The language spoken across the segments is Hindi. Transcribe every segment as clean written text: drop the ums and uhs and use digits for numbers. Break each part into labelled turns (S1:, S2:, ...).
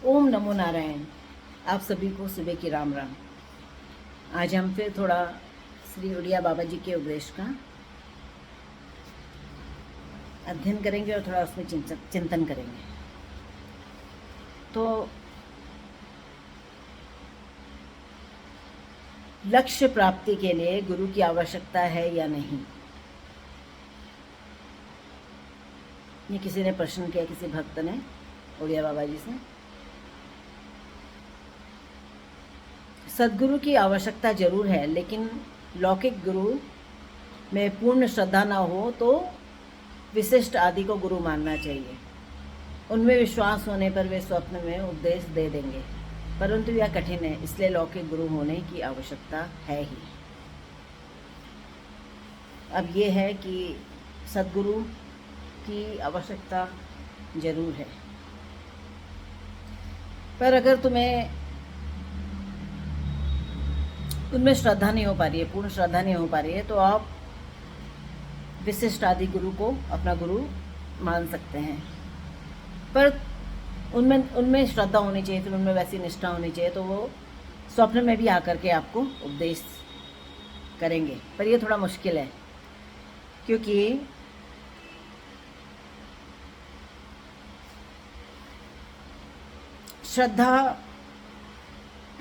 S1: ओम नमो नारायण। आप सभी को सुबह की राम राम। आज हम फिर थोड़ा श्री उड़िया बाबा जी के उपदेश का अध्ययन करेंगे और थोड़ा उसमें चिंतन करेंगे। तो लक्ष्य प्राप्ति के लिए गुरु की आवश्यकता है या नहीं, ये किसी ने प्रश्न किया, किसी भक्त ने उड़िया बाबा जी से। सद्गुरु की आवश्यकता जरूर है, लेकिन लौकिक गुरु में पूर्ण श्रद्धा न हो तो विशिष्ट आदि को गुरु मानना चाहिए। उनमें विश्वास होने पर वे स्वप्न में उपदेश दे देंगे, परंतु यह कठिन है, इसलिए लौकिक गुरु होने की आवश्यकता है ही। अब ये है कि सद्गुरु की आवश्यकता जरूर है, पर अगर तुम्हें उनमें श्रद्धा नहीं हो पा रही है, पूर्ण श्रद्धा नहीं हो पा रही है, तो आप विशिष्ट आदि गुरु को अपना गुरु मान सकते हैं। पर उनमें श्रद्धा होनी चाहिए, फिर उनमें वैसी निष्ठा होनी चाहिए, तो वो स्वप्न में भी आकर के आपको उपदेश करेंगे। पर ये थोड़ा मुश्किल है, क्योंकि श्रद्धा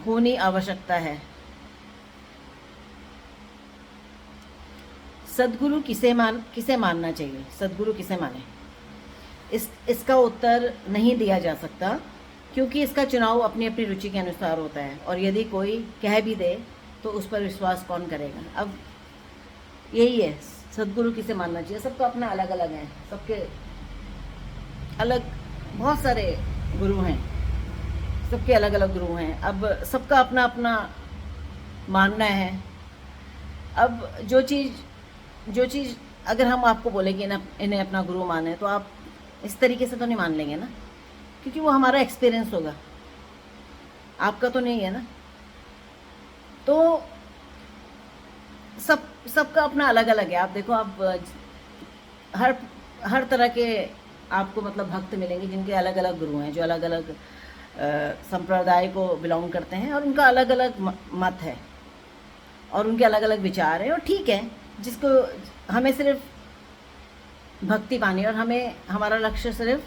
S1: होनी आवश्यकता है। सद्गुरु किसे मानना चाहिए, सद्गुरु किसे माने, इसका उत्तर नहीं दिया जा सकता, क्योंकि इसका चुनाव अपनी अपनी रुचि के अनुसार होता है। और यदि कोई कह भी दे तो उस पर विश्वास कौन करेगा। अब यही है, सद्गुरु किसे मानना चाहिए। सबका अपना अलग अलग है, सबके अलग बहुत सारे गुरु हैं, सबके अलग अलग गुरु हैं। अब सबका अपना अपना मानना है। अब जो चीज़ अगर हम आपको बोले कि इन्हें अपना गुरु माने, तो आप इस तरीके से तो नहीं मान लेंगे ना, क्योंकि वो हमारा एक्सपीरियंस होगा, आपका तो नहीं है ना। तो सबका अपना अलग अलग है। आप देखो, आप हर तरह के आपको मतलब भक्त मिलेंगे जिनके अलग अलग गुरु हैं, जो अलग अलग संप्रदाय को बिलोंग करते हैं, और उनका अलग अलग मत है और उनके अलग अलग विचार हैं। और ठीक है, जिसको हमें सिर्फ भक्ति पानी और हमें हमारा लक्ष्य सिर्फ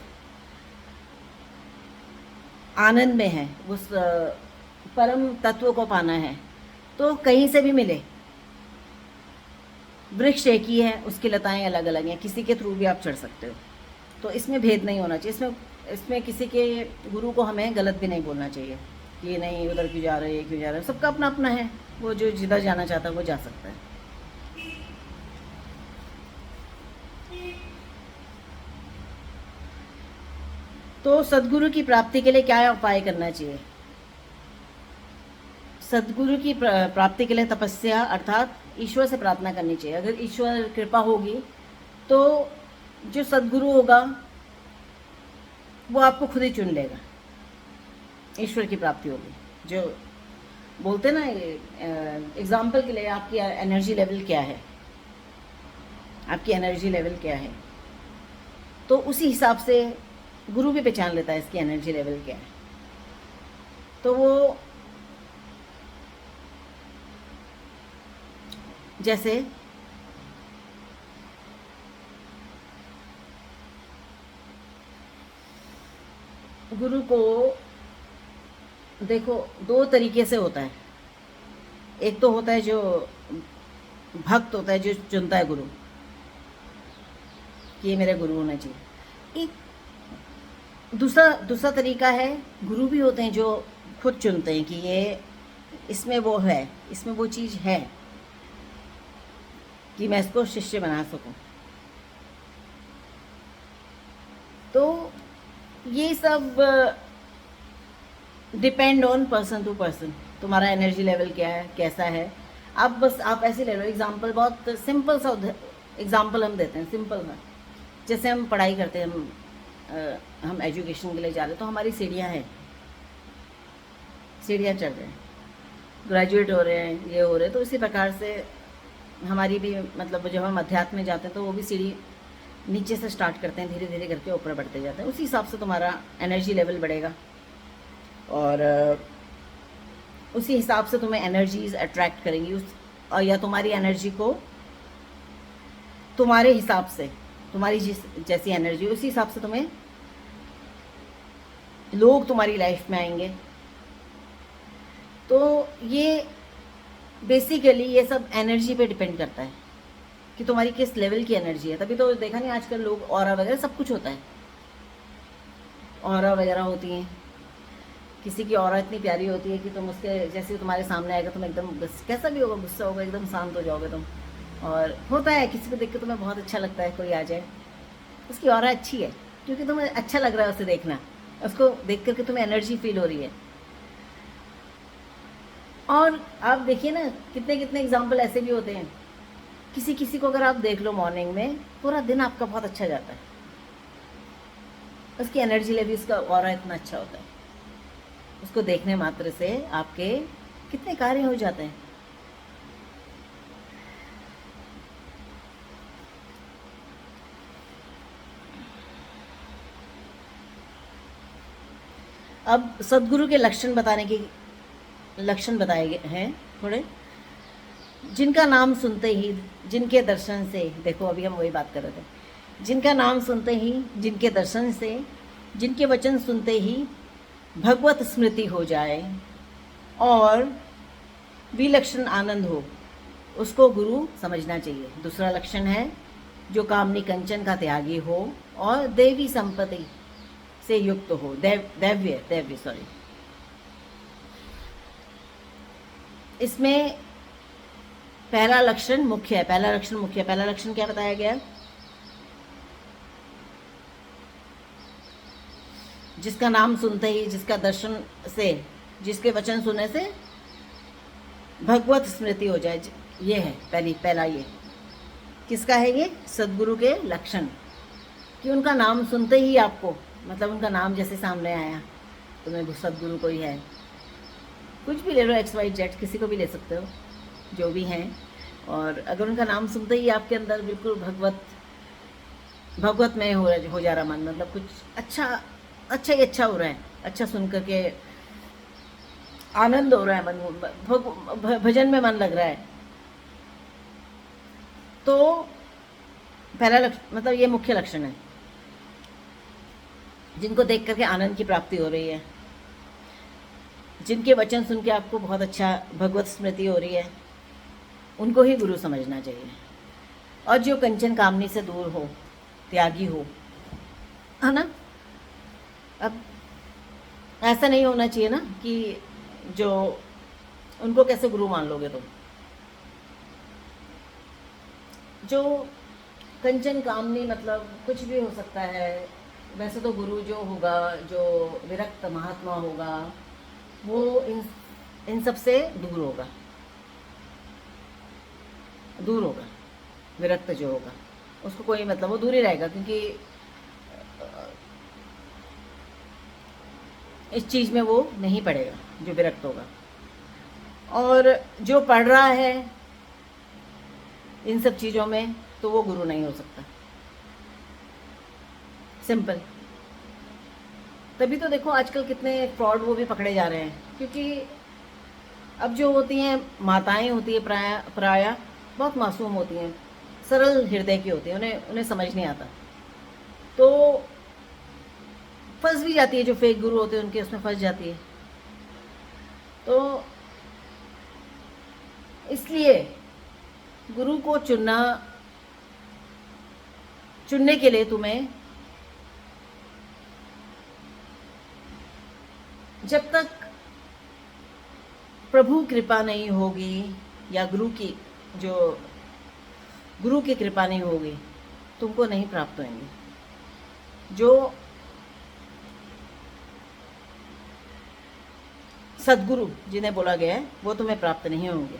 S1: आनंद में है, उस परम तत्व को पाना है, तो कहीं से भी मिले। वृक्ष एक ही है, उसकी लताएं अलग अलग हैं, किसी के थ्रू भी आप चढ़ सकते हो। तो इसमें भेद नहीं होना चाहिए। इसमें किसी के गुरु को हमें गलत भी नहीं बोलना चाहिए कि नहीं उधर क्यों जा रहे हैं, क्यों जा रहे हैं। सबका अपना अपना है, वो जो जिधर जाना चाहता है वो जा सकता है। तो सद्गुरु की प्राप्ति के लिए क्या उपाय करना चाहिए। सद्गुरु की प्राप्ति के लिए तपस्या अर्थात ईश्वर से प्रार्थना करनी चाहिए। अगर ईश्वर कृपा होगी तो जो सद्गुरु होगा वो आपको खुद ही चुन लेगा। ईश्वर की प्राप्ति होगी। जो बोलते ना, एग्जाम्पल के लिए आपकी एनर्जी लेवल क्या है, आपकी एनर्जी लेवल क्या है, तो उसी हिसाब से गुरु भी पहचान लेता है इसकी एनर्जी लेवल क्या है। तो वो जैसे गुरु को देखो, दो तरीके से होता है। एक तो होता है जो भक्त होता है, जो चुनता है गुरु कि ये मेरा गुरु होना चाहिए। एक दूसरा तरीका है, गुरु भी होते हैं जो खुद चुनते हैं कि ये इसमें वो है, इसमें वो चीज़ है कि मैं इसको शिष्य बना सकूं। तो ये सब depend on person to person. तुम्हारा एनर्जी लेवल क्या है, कैसा है। आप ऐसे ले लो एग्जांपल, बहुत सिंपल सा एग्जांपल हम देते हैं, सिंपल सा। जैसे हम पढ़ाई करते हैं, हम एजुकेशन के लिए जा रहे हैं, तो हमारी सीढ़ियाँ हैं, सीढ़ियाँ चढ़ रहे हैं, ग्रेजुएट हो रहे हैं, ये हो रहे हैं। तो इसी प्रकार से हमारी भी मतलब जब हम अध्यात्म में जाते हैं तो वो भी सीढ़ी नीचे से स्टार्ट करते हैं, धीरे धीरे करके ऊपर बढ़ते जाते हैं। उसी हिसाब से तुम्हारा एनर्जी लेवल बढ़ेगा। और उसी हिसाब से तुम्हें एनर्जीज अट्रैक्ट करेंगी और या तुम्हारी एनर्जी को तुम्हारे हिसाब से, तुम्हारी जैसी एनर्जी उसी हिसाब से तुम्हें लोग तुम्हारी लाइफ में आएंगे। तो ये बेसिकली ये सब एनर्जी पे डिपेंड करता है कि तुम्हारी किस लेवल की एनर्जी है। तभी तो देखा नहीं आजकल लोग ऑरा वगैरह सब कुछ होता है, ऑरा वगैरह होती हैं। किसी की ऑरा इतनी प्यारी होती है कि तुम उसके जैसे तुम्हारे सामने आएगा तुम एकदम कैसा भी होगा, गुस्सा होगा, एकदम शांत हो जाओगे तुम। और होता है किसी को देख के तुम्हें बहुत अच्छा लगता है, कोई आ जाए उसकी ऑरा अच्छी है क्योंकि तुम्हें अच्छा लग रहा है उसे देखना, उसको देख करके तुम्हें एनर्जी फील हो रही है। और आप देखिए ना कितने कितने एग्जाम्पल ऐसे भी होते हैं, किसी किसी को अगर आप देख लो मॉर्निंग में पूरा दिन आपका बहुत अच्छा जाता है, उसकी एनर्जी लेवल, उसका ऑरा इतना अच्छा होता है, उसको देखने मात्र से आपके कितने कार्य हो जाते हैं। अब सदगुरु के लक्षण बताए गए हैं थोड़े। जिनका नाम सुनते ही, जिनके दर्शन से, देखो अभी हम वही बात कर रहे थे, जिनका नाम सुनते ही, जिनके दर्शन से, जिनके वचन सुनते ही भगवत स्मृति हो जाए और विलक्षण आनंद हो, उसको गुरु समझना चाहिए। दूसरा लक्षण है जो कामनी कंचन का त्यागी हो और देवी संपत्ति से युक्त हो, दैव्य सॉरी। इसमें पहला लक्षण मुख्य है, पहला लक्षण क्या बताया गया? जिसका नाम सुनते ही, जिसका दर्शन से, जिसके वचन सुनने से भगवत स्मृति हो जाए, ये है पहला ये किसका है? ये सदगुरु के लक्षण, कि उनका नाम सुनते ही आपको, मतलब उनका नाम जैसे सामने आया तुम्हें सदगुरु कोई है, कुछ भी ले लो, XYZ किसी को भी ले सकते हो, जो भी हैं, और अगर उनका नाम सुनते ही आपके अंदर बिल्कुल भगवत में हो जा रहा मन, मतलब कुछ अच्छा हो रहा है, अच्छा सुन करके आनंद हो रहा है, मन भजन में मन लग रहा है, तो पहला मतलब ये मुख्य लक्षण है। जिनको देख करके आनंद की प्राप्ति हो रही है, जिनके वचन सुन के आपको बहुत अच्छा भगवत स्मृति हो रही है, उनको ही गुरु समझना चाहिए। और जो कंचन कामनी से दूर हो, त्यागी हो, है ना। अब ऐसा नहीं होना चाहिए ना कि जो उनको कैसे गुरु मान लोगे तुम। जो कंचन कामनी मतलब कुछ भी हो सकता है, वैसे तो गुरु जो होगा, जो विरक्त महात्मा होगा, वो इन सब से दूर होगा, विरक्त जो होगा उसको कोई मतलब वो दूर ही रहेगा, क्योंकि इस चीज़ में वो नहीं पड़ेगा जो विरक्त होगा। और जो पढ़ रहा है इन सब चीज़ों में, तो वो गुरु नहीं हो सकता, सिंपल। तभी तो देखो आजकल कितने फ्रॉड वो भी पकड़े जा रहे हैं, क्योंकि अब जो होती हैं माताएं होती है प्राय बहुत मासूम होती हैं, सरल हृदय की होती हैं, उन्हें समझ नहीं आता, तो फंस भी जाती है। जो फेक गुरु होते हैं उनके उसमें फंस जाती है। तो इसलिए गुरु को चुनने के लिए तुम्हें जब तक प्रभु कृपा नहीं होगी या गुरु की कृपा नहीं होगी, तुमको नहीं प्राप्त होंगे। जो सदगुरु जिन्हें बोला गया है वो तुम्हें प्राप्त नहीं होंगे,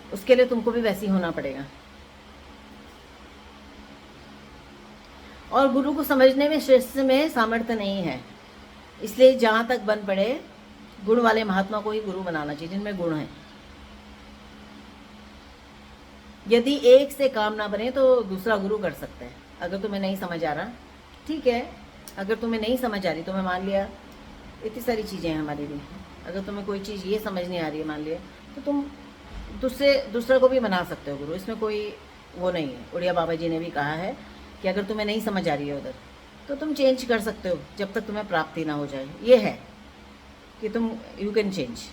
S1: उसके लिए तुमको भी वैसे ही होना पड़ेगा। और गुरु को समझने में शिष्य में सामर्थ्य नहीं है, इसलिए जहाँ तक बन पड़े गुण वाले महात्मा को ही गुरु बनाना चाहिए, जिनमें गुण है। यदि एक से काम ना बने तो दूसरा गुरु कर सकते हैं। अगर तुम्हें नहीं समझ आ रहा, ठीक है, अगर तुम्हें नहीं समझ आ रही तो मैं मान लिया इतनी सारी चीज़ें हैं हमारे लिए। अगर तुम्हें कोई चीज़ ये समझ नहीं आ रही है मान लिया, तो तुम दूसरे को भी मना सकते हो गुरु, इसमें कोई वो नहीं है। उड़िया बाबा जी ने भी कहा है कि अगर तुम्हें नहीं समझ आ रही है उधर, तो तुम चेंज कर सकते हो जब तक तुम्हें प्राप्ति ना हो जाए। ये है कि तुम यू कैन चेंज,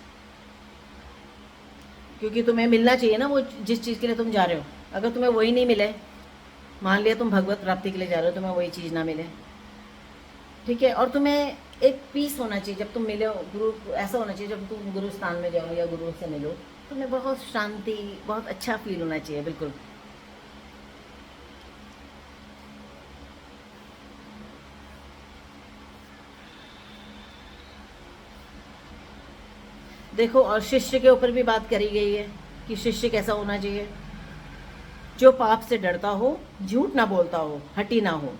S1: क्योंकि तुम्हें मिलना चाहिए ना वो जिस चीज़ के लिए तुम जा रहे हो। अगर तुम्हें वही नहीं मिले, मान लिया तुम भगवत प्राप्ति के लिए जा रहे हो, तुम्हें वही चीज़ ना मिले, ठीक है, और तुम्हें एक पीस होना चाहिए जब तुम मिले हो गुरु। ऐसा होना चाहिए जब तुम गुरु स्थान में जाओ या गुरु से मिलो, तुम्हें बहुत शांति, बहुत अच्छा फील होना चाहिए। बिल्कुल देखो, और शिष्य के ऊपर भी बात करी गई है कि शिष्य कैसा होना चाहिए। जो पाप से डरता हो, झूठ ना बोलता हो, हठी ना हो,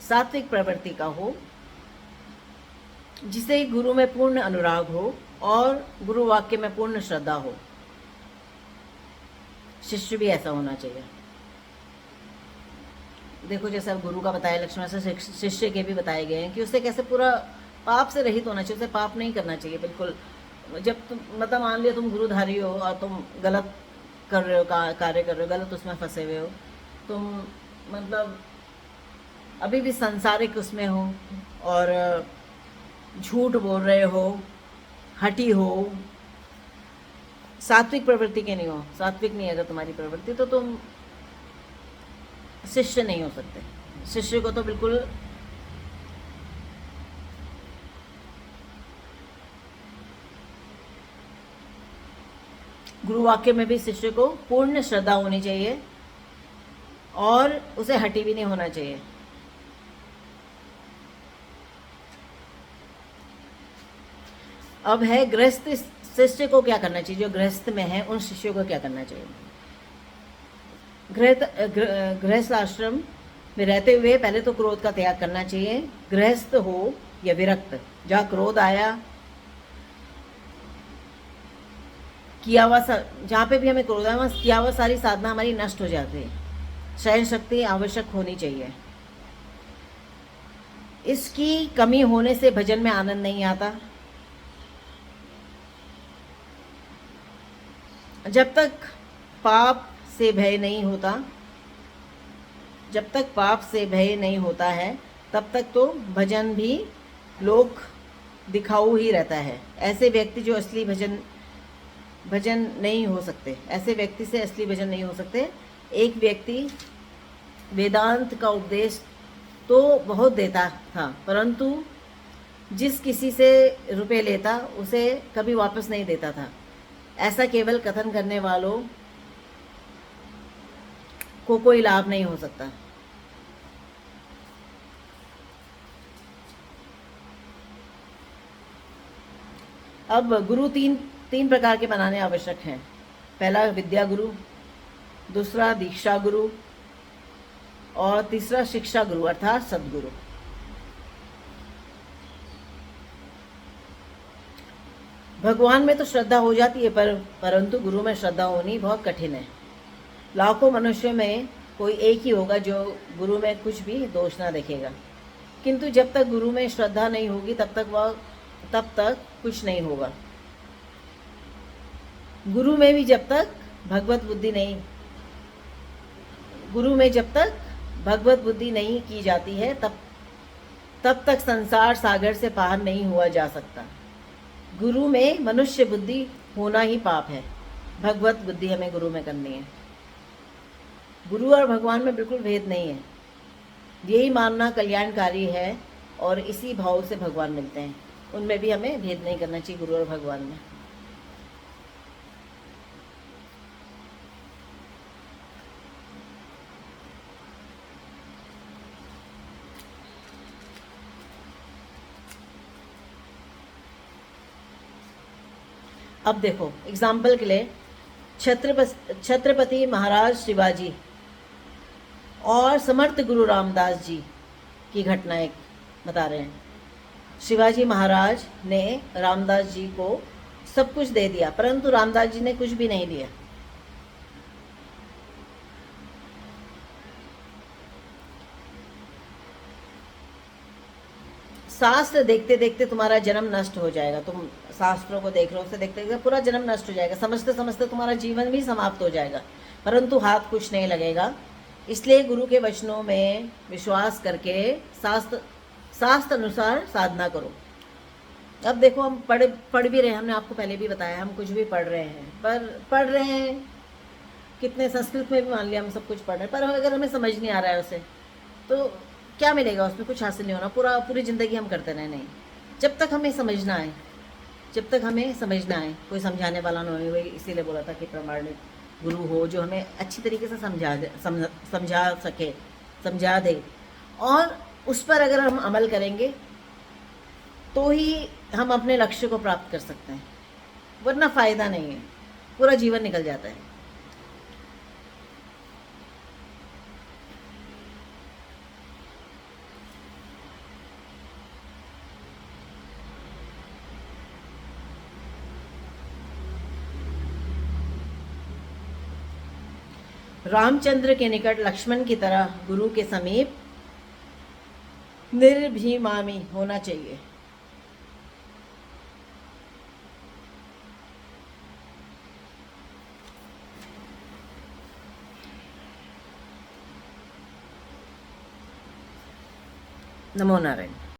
S1: सात्विक प्रवृत्ति का हो, जिसे गुरु में पूर्ण अनुराग हो और गुरु वाक्य में पूर्ण श्रद्धा हो। शिष्य भी ऐसा होना चाहिए। देखो जैसे अब गुरु का बताया लक्ष्मण से, शिष्य के भी बताए गए हैं कि उसे कैसे पूरा पाप से रहित होना चाहिए, उसे पाप नहीं करना चाहिए बिल्कुल। जब तुम मतलब मान लिया तुम गुरुधारी हो और तुम गलत कर रहे हो, कार्य कर रहे हो, गलत उसमें फंसे हुए हो, तुम मतलब अभी भी सांसारिक उसमें हो और झूठ बोल रहे हो, हठी हो, सात्विक प्रवृत्ति के नहीं हो, सात्विक नहीं है अगर तुम्हारी प्रवृत्ति, तो तुम शिष्य नहीं हो सकते। शिष्य को तो बिल्कुल गुरु वाक्य में भी शिष्य को पूर्ण श्रद्धा होनी चाहिए और उसे हटी भी नहीं होना चाहिए। अब है गृहस्थ शिष्य को क्या करना चाहिए, जो गृहस्थ में है उन शिष्यों को क्या करना चाहिए। गृहस्थ आश्रम में रहते हुए पहले तो क्रोध का त्याग करना चाहिए। गृहस्थ हो या विरक्त, जहाँ क्रोध आया, किया हुआ जहाँ पे भी हमें क्रोध आया, वहाँ किया हुआ सारी साधना हमारी नष्ट हो जाती है। सहन शक्ति आवश्यक होनी चाहिए। इसकी कमी होने से भजन में आनंद नहीं आता। जब तक पाप से भय नहीं होता, जब तक पाप से भय नहीं होता है, तब तक तो भजन भी लोक दिखाऊ ही रहता है। ऐसे व्यक्ति जो असली भजन नहीं हो सकते, ऐसे व्यक्ति से असली भजन नहीं हो सकते। एक व्यक्ति वेदांत का उपदेश तो बहुत देता था, परंतु जिस किसी से रुपए लेता उसे कभी वापस नहीं देता था। ऐसा केवल कथन करने वालों को कोई लाभ नहीं हो सकता। अब गुरु तीन प्रकार के बनाने आवश्यक हैं। पहला विद्या गुरु, दूसरा दीक्षा गुरु और तीसरा शिक्षा गुरु अर्थात सदगुरु। भगवान में तो श्रद्धा हो जाती है, परंतु गुरु में श्रद्धा होनी बहुत कठिन है। लाखों मनुष्यों में कोई एक ही होगा जो गुरु में कुछ भी दोष ना देखेगा, किंतु जब तक गुरु में श्रद्धा नहीं होगी तब तक कुछ नहीं होगा। गुरु में भी जब तक भगवत बुद्धि नहीं की जाती है, तब तक संसार सागर से पार नहीं हुआ जा सकता। गुरु में मनुष्य बुद्धि होना ही पाप है, भगवत बुद्धि हमें गुरु में करनी है। गुरु और भगवान में बिल्कुल भेद नहीं है। यही मानना कल्याणकारी है और इसी भाव से भगवान मिलते हैं। उनमें भी हमें भेद नहीं करना चाहिए, गुरु और भगवान में। अब देखो एग्जाम्पल के लिए छत्रपति महाराज शिवाजी और समर्थ गुरु रामदास जी की घटना एक बता रहे हैं। शिवाजी महाराज ने रामदास जी को सब कुछ दे दिया, परंतु रामदास जी ने कुछ भी नहीं दिया। शास्त्र देखते देखते तुम्हारा जन्म नष्ट हो जाएगा। तुम शास्त्रों को देख रहे हो, उसे देखते देखते पूरा जन्म नष्ट हो जाएगा, समझते समझते तुम्हारा जीवन भी समाप्त हो जाएगा, परंतु हाथ कुछ नहीं लगेगा। इसलिए गुरु के वचनों में विश्वास करके शास्त्र अनुसार साधना करो। अब देखो, हम पढ़ भी रहे हैं, हमने आपको पहले भी बताया, हम कुछ भी पढ़ रहे हैं, पर पढ़ रहे हैं कितने, संस्कृत में भी मान लिया हम सब कुछ पढ़ रहे हैं, पर अगर हमें समझ नहीं आ रहा है उसे, तो क्या मिलेगा उसमें? कुछ हासिल नहीं होना। पूरी ज़िंदगी हम करते रहे, नहीं। जब तक हमें समझना आए, कोई समझाने वाला ना हो। इसीलिए बोला था कि प्रमाणित गुरु हो जो हमें अच्छी तरीके से समझा सके, समझा दे, और उस पर अगर हम अमल करेंगे तो ही हम अपने लक्ष्य को प्राप्त कर सकते हैं, वरना फ़ायदा नहीं है, पूरा जीवन निकल जाता है। रामचंद्र के निकट लक्ष्मण की तरह गुरु के समीप निर्भीमामी होना चाहिए। नमो नारायण।